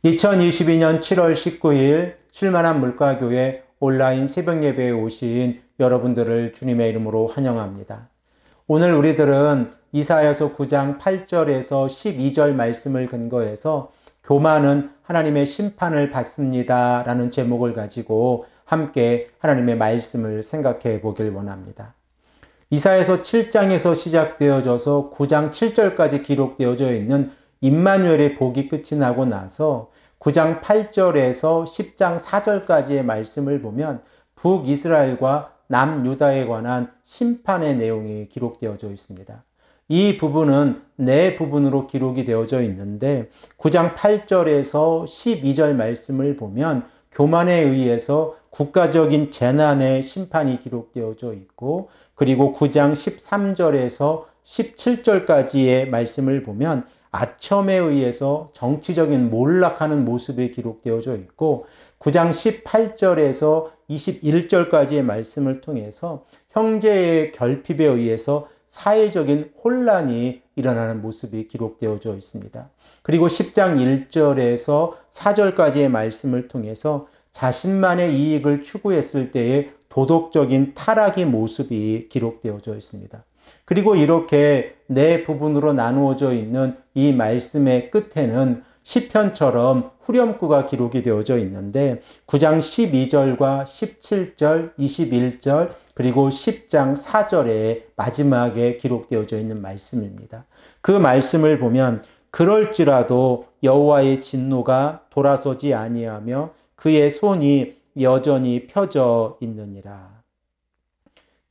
2022년 7월 19일 쉴만한 물가교회 온라인 새벽예배에 오신 여러분들을 주님의 이름으로 환영합니다. 오늘 우리들은 이사야서 9장 8절에서 12절 말씀을 근거해서 교만은 하나님의 심판을 받습니다 라는 제목을 가지고 함께 하나님의 말씀을 생각해 보길 원합니다. 이사야서 7장에서 시작되어져서 9장 7절까지 기록되어져 있는 임마누엘의 복이 끝이 나고 나서 9장 8절에서 10장 4절까지의 말씀을 보면 북이스라엘과 남유다에 관한 심판의 내용이 기록되어져 있습니다. 이 부분은 네 부분으로 기록이 되어져 있는데 9장 8절에서 12절 말씀을 보면 교만에 의해서 국가적인 재난의 심판이 기록되어져 있고, 그리고 9장 13절에서 17절까지의 말씀을 보면 아첨에 의해서 정치적인 몰락하는 모습이 기록되어져 있고, 9장 18절에서 21절까지의 말씀을 통해서 형제의 결핍에 의해서 사회적인 혼란이 일어나는 모습이 기록되어져 있습니다. 그리고 10장 1절에서 4절까지의 말씀을 통해서 자신만의 이익을 추구했을 때의 도덕적인 타락의 모습이 기록되어져 있습니다. 그리고 이렇게 네 부분으로 나누어져 있는 이 말씀의 끝에는 시편처럼 후렴구가 기록이 되어져 있는데 9장 12절과 17절, 21절, 그리고 10장 4절에 마지막에 기록되어져 있는 말씀입니다. 그 말씀을 보면 그럴지라도 여호와의 진노가 돌아서지 아니하며 그의 손이 여전히 펴져 있느니라.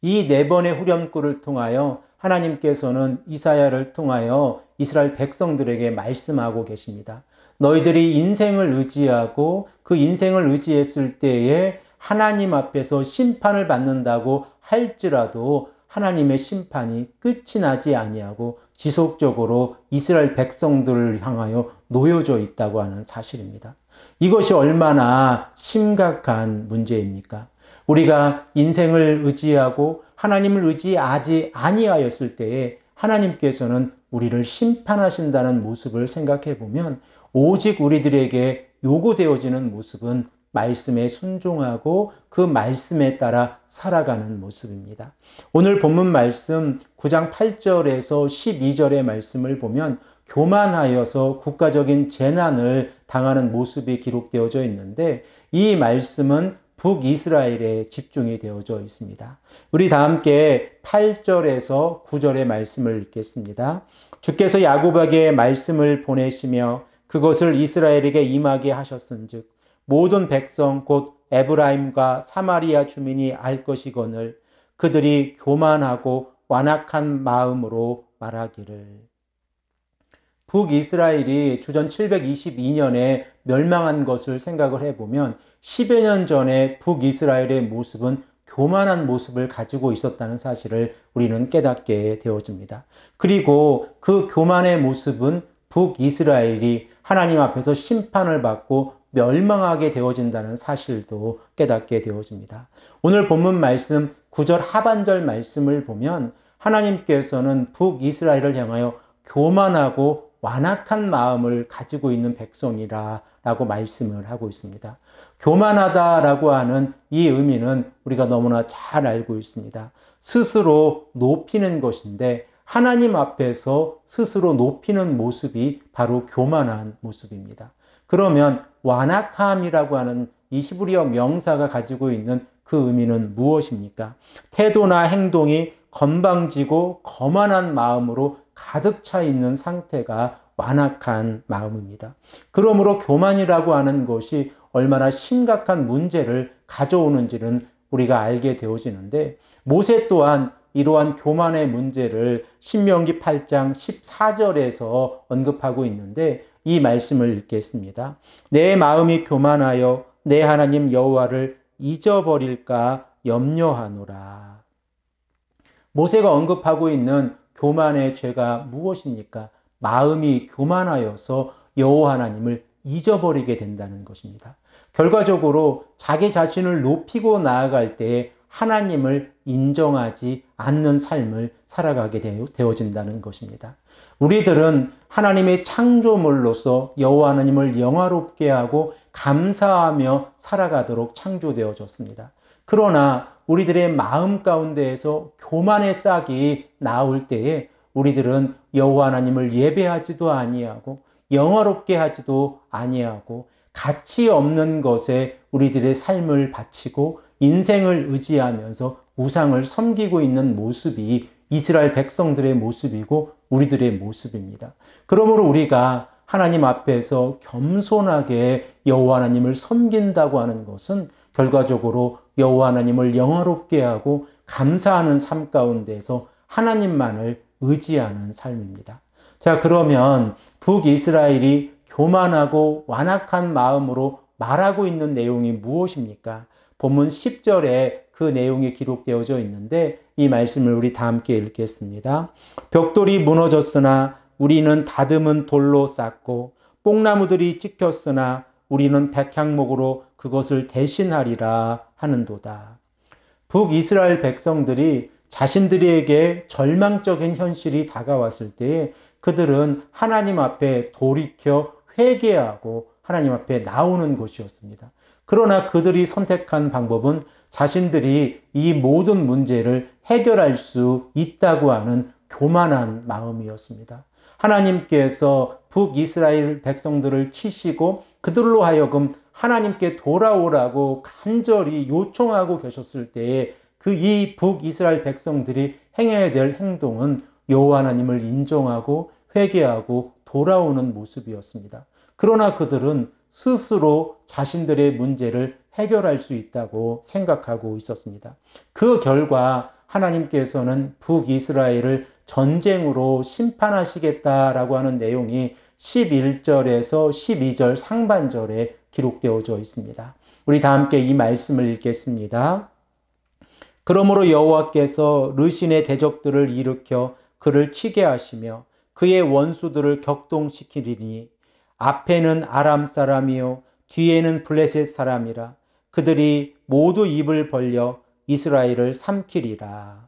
이 네 번의 후렴구를 통하여 하나님께서는 이사야를 통하여 이스라엘 백성들에게 말씀하고 계십니다. 너희들이 인생을 의지하고 그 인생을 의지했을 때에 하나님 앞에서 심판을 받는다고 할지라도 하나님의 심판이 끝이 나지 아니하고 지속적으로 이스라엘 백성들을 향하여 놓여져 있다고 하는 사실입니다. 이것이 얼마나 심각한 문제입니까? 우리가 인생을 의지하고 하나님을 의지하지 아니하였을 때에 하나님께서는 우리를 심판하신다는 모습을 생각해 보면 오직 우리들에게 요구되어지는 모습은 말씀에 순종하고 그 말씀에 따라 살아가는 모습입니다. 오늘 본문 말씀 9장 8절에서 12절의 말씀을 보면 교만하여서 국가적인 재난을 당하는 모습이 기록되어져 있는데 이 말씀은 북이스라엘에 집중이 되어져 있습니다. 우리 다 함께 8절에서 9절의 말씀을 읽겠습니다. 주께서 야곱에게 말씀을 보내시며 그것을 이스라엘에게 임하게 하셨은즉 모든 백성 곧 에브라임과 사마리아 주민이 알 것이거늘 그들이 교만하고 완악한 마음으로 말하기를. 북이스라엘이 주전 722년에 멸망한 것을 생각을 해보면 10여 년 전에 북이스라엘의 모습은 교만한 모습을 가지고 있었다는 사실을 우리는 깨닫게 되어집니다. 그리고 그 교만의 모습은 북이스라엘이 하나님 앞에서 심판을 받고 멸망하게 되어진다는 사실도 깨닫게 되어집니다. 오늘 본문 말씀 9절 하반절 말씀을 보면 하나님께서는 북이스라엘을 향하여 교만하고 완악한 마음을 가지고 있는 백성이라 라고 말씀을 하고 있습니다. 교만하다라고 하는 이 의미는 우리가 너무나 잘 알고 있습니다. 스스로 높이는 것인데 하나님 앞에서 스스로 높이는 모습이 바로 교만한 모습입니다. 그러면 완악함이라고 하는 이 히브리어 명사가 가지고 있는 그 의미는 무엇입니까? 태도나 행동이 건방지고 거만한 마음으로 가득 차 있는 상태가 완악한 마음입니다. 그러므로 교만이라고 하는 것이 얼마나 심각한 문제를 가져오는지는 우리가 알게 되어지는데 모세 또한 이러한 교만의 문제를 신명기 8장 14절에서 언급하고 있는데 이 말씀을 읽겠습니다. 내 마음이 교만하여 내 하나님 여호와를 잊어버릴까 염려하노라. 모세가 언급하고 있는 교만의 죄가 무엇입니까? 마음이 교만하여서 여호와 하나님을 잊어버리게 된다는 것입니다. 결과적으로 자기 자신을 높이고 나아갈 때에 하나님을 인정하지 않는 삶을 살아가게 되어진다는 것입니다. 우리들은 하나님의 창조물로서 여호와 하나님을 영화롭게 하고 감사하며 살아가도록 창조되어졌습니다. 그러나 우리들의 마음 가운데에서 교만의 싹이 나올 때에 우리들은 여호와 하나님을 예배하지도 아니하고 영화롭게 하지도 아니하고 가치 없는 것에 우리들의 삶을 바치고 인생을 의지하면서 우상을 섬기고 있는 모습이 이스라엘 백성들의 모습이고 우리들의 모습입니다. 그러므로 우리가 하나님 앞에서 겸손하게 여호와 하나님을 섬긴다고 하는 것은 결과적으로 여호와 하나님을 영화롭게 하고 감사하는 삶 가운데서 하나님만을 의지하는 삶입니다. 자, 그러면 북이스라엘이 교만하고 완악한 마음으로 말하고 있는 내용이 무엇입니까? 본문 10절에 그 내용이 기록되어져 있는데 이 말씀을 우리 다 함께 읽겠습니다. 벽돌이 무너졌으나 우리는 다듬은 돌로 쌓고 뽕나무들이 찍혔으나 우리는 백향목으로 그것을 대신하리라 하는도다. 북이스라엘 백성들이 자신들에게 절망적인 현실이 다가왔을 때에 그들은 하나님 앞에 돌이켜 회개하고 하나님 앞에 나오는 것이었습니다. 그러나 그들이 선택한 방법은 자신들이 이 모든 문제를 해결할 수 있다고 하는 교만한 마음이었습니다. 하나님께서 북이스라엘 백성들을 치시고 그들로 하여금 하나님께 돌아오라고 간절히 요청하고 계셨을 때에 이 북이스라엘 백성들이 행해야 될 행동은 여호와 하나님을 인정하고 회개하고 돌아오는 모습이었습니다. 그러나 그들은 스스로 자신들의 문제를 해결할 수 있다고 생각하고 있었습니다. 그 결과 하나님께서는 북이스라엘을 전쟁으로 심판하시겠다라고 하는 내용이 11절에서 12절 상반절에 기록되어져 있습니다. 우리 다 함께 이 말씀을 읽겠습니다. 그러므로 여호와께서 르신의 대적들을 일으켜 그를 치게 하시며 그의 원수들을 격동시키리니 앞에는 아람 사람이요 뒤에는 블레셋 사람이라 그들이 모두 입을 벌려 이스라엘을 삼키리라.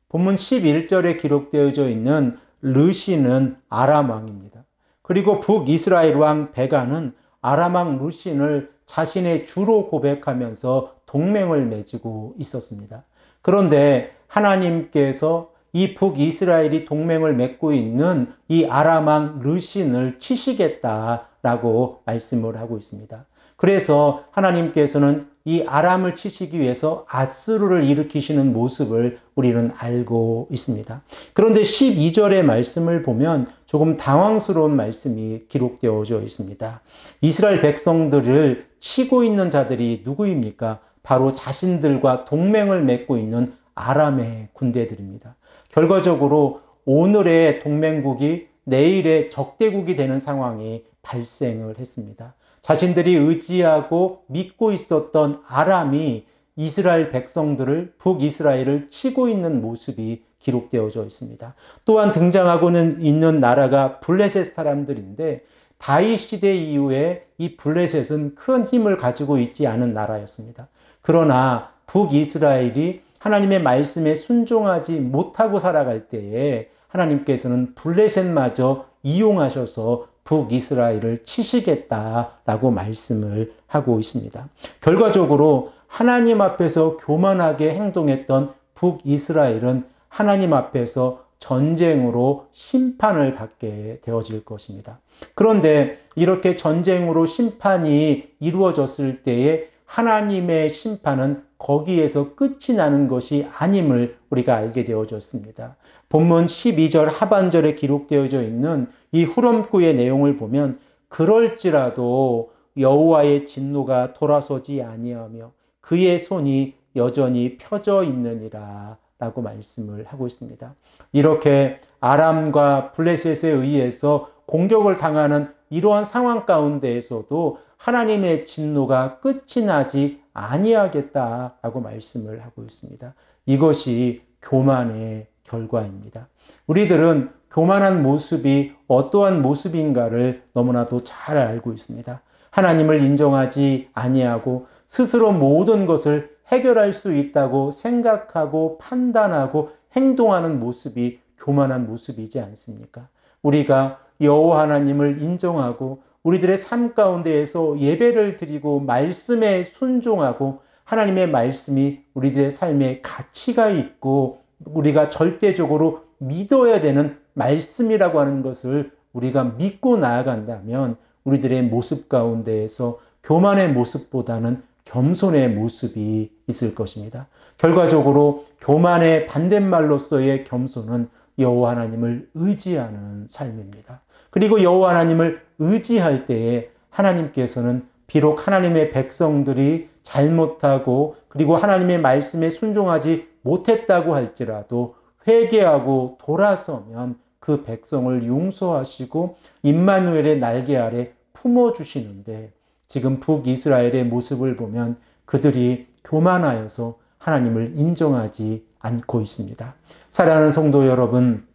본문 11절에 기록되어져 있는 르신은 아람 왕입니다. 그리고 북이스라엘 왕 베가는 아람 왕 르신을 자신의 주로 고백하면서 동맹을 맺고 있었습니다. 그런데 하나님께서 이 북이스라엘이 동맹을 맺고 있는 이 아람 왕 르신을 치시겠다라고 말씀을 하고 있습니다. 그래서 하나님께서는 이 아람을 치시기 위해서 아스루를 일으키시는 모습을 우리는 알고 있습니다. 그런데 12절의 말씀을 보면 조금 당황스러운 말씀이 기록되어져 있습니다. 이스라엘 백성들을 치고 있는 자들이 누구입니까? 바로 자신들과 동맹을 맺고 있는 아람의 군대들입니다. 결과적으로 오늘의 동맹국이 내일의 적대국이 되는 상황이 발생을 했습니다. 자신들이 의지하고 믿고 있었던 아람이 이스라엘 백성들을 북이스라엘을 치고 있는 모습이 기록되어져 있습니다. 또한 등장하고는 있는 나라가 블레셋 사람들인데 다윗 시대 이후에 이 블레셋은 큰 힘을 가지고 있지 않은 나라였습니다. 그러나 북이스라엘이 하나님의 말씀에 순종하지 못하고 살아갈 때에 하나님께서는 블레셋마저 이용하셔서 북이스라엘을 치시겠다라고 말씀을 하고 있습니다. 결과적으로 하나님 앞에서 교만하게 행동했던 북이스라엘은 하나님 앞에서 전쟁으로 심판을 받게 되어질 것입니다. 그런데 이렇게 전쟁으로 심판이 이루어졌을 때에 하나님의 심판은 거기에서 끝이 나는 것이 아님을 우리가 알게 되어졌습니다. 본문 12절 하반절에 기록되어져 있는 이 후렴구의 내용을 보면 그럴지라도 여호와의 진노가 돌아서지 아니하며 그의 손이 여전히 펴져 있느니라 라고 말씀을 하고 있습니다. 이렇게 아람과 블레셋에 의해서 공격을 당하는 이러한 상황 가운데에서도 하나님의 진노가 끝이 나지 아니하겠다라고 말씀을 하고 있습니다. 이것이 교만의 결과입니다. 우리들은 교만한 모습이 어떠한 모습인가를 너무나도 잘 알고 있습니다. 하나님을 인정하지 아니하고 스스로 모든 것을 해결할 수 있다고 생각하고 판단하고 행동하는 모습이 교만한 모습이지 않습니까? 우리가 여호와 하나님을 인정하고 우리들의 삶 가운데에서 예배를 드리고 말씀에 순종하고 하나님의 말씀이 우리들의 삶에 가치가 있고 우리가 절대적으로 믿어야 되는 말씀이라고 하는 것을 우리가 믿고 나아간다면 우리들의 모습 가운데에서 교만의 모습보다는 겸손의 모습이 있을 것입니다. 결과적으로 교만의 반대말로서의 겸손은 여호와 하나님을 의지하는 삶입니다. 그리고 여호와 하나님을 의지할 때에 하나님께서는 비록 하나님의 백성들이 잘못하고 그리고 하나님의 말씀에 순종하지 못했다고 할지라도 회개하고 돌아서면 그 백성을 용서하시고 임마누엘의 날개 아래 품어주시는데 지금 북이스라엘의 모습을 보면 그들이 교만하여서 하나님을 인정하지 않고 있습니다. 사랑하는 성도 여러분,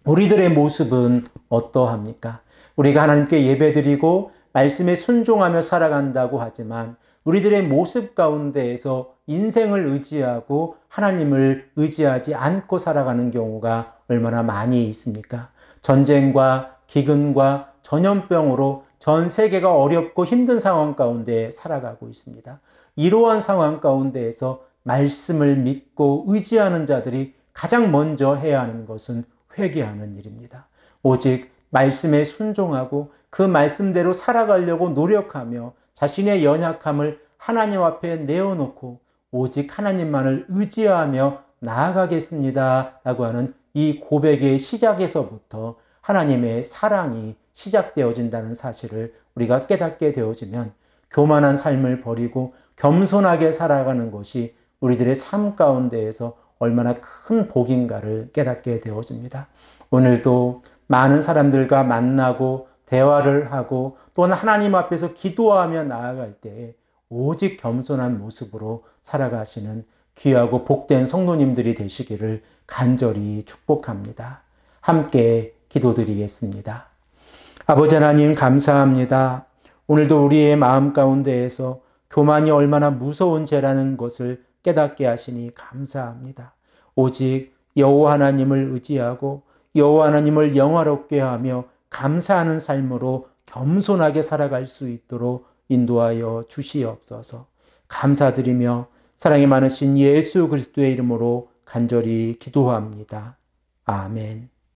우리들의 모습은 어떠합니까? 우리가 하나님께 예배드리고 말씀에 순종하며 살아간다고 하지만 우리들의 모습 가운데에서 인생을 의지하고 하나님을 의지하지 않고 살아가는 경우가 얼마나 많이 있습니까? 전쟁과 기근과 전염병으로 전 세계가 어렵고 힘든 상황 가운데 살아가고 있습니다. 이러한 상황 가운데에서 말씀을 믿고 의지하는 자들이 가장 먼저 해야 하는 것은 회개하는 일입니다. 오직 말씀에 순종하고 그 말씀대로 살아가려고 노력하며 자신의 연약함을 하나님 앞에 내어놓고 오직 하나님만을 의지하며 나아가겠습니다 라고 하는 이 고백의 시작에서부터 하나님의 사랑이 시작되어진다는 사실을 우리가 깨닫게 되어지면 교만한 삶을 버리고 겸손하게 살아가는 것이 우리들의 삶 가운데에서 얼마나 큰 복인가를 깨닫게 되어집니다. 오늘도 많은 사람들과 만나고 대화를 하고 또한 하나님 앞에서 기도하며 나아갈 때 오직 겸손한 모습으로 살아가시는 귀하고 복된 성도님들이 되시기를 간절히 축복합니다. 함께 기도드리겠습니다. 아버지 하나님 감사합니다. 오늘도 우리의 마음 가운데에서 교만이 얼마나 무서운 죄라는 것을 깨닫게 하시니 감사합니다. 오직 여호와 하나님을 의지하고 여호와 하나님을 영화롭게 하며 감사하는 삶으로 겸손하게 살아갈 수 있도록 인도하여 주시옵소서. 감사드리며 사랑이 많으신 예수 그리스도의 이름으로 간절히 기도합니다. 아멘.